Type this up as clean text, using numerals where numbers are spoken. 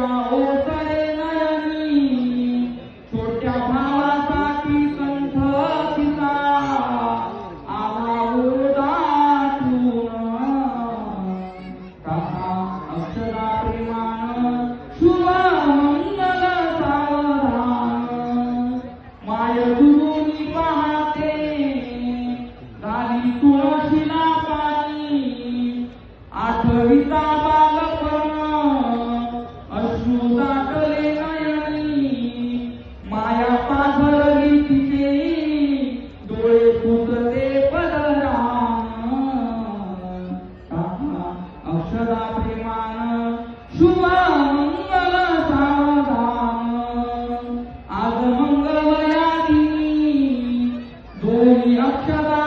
ओसरे नयनी छोट्या भावासाठी कंठ तिचा आला ओरडातून काका अक्षरा प्रेमान शुभ मंगल सावधान माय दुरुनी पाहते झाली तुळशीला पाणी आठवीचा बालपण अश्रू दाटले नयनी माया पाझरली तिचे डोळे फुटले पदरान काका अक्षरा प्रेमान शुभ मंगल सावधान आज मंगलया दिनी दोन्ही अक्षरा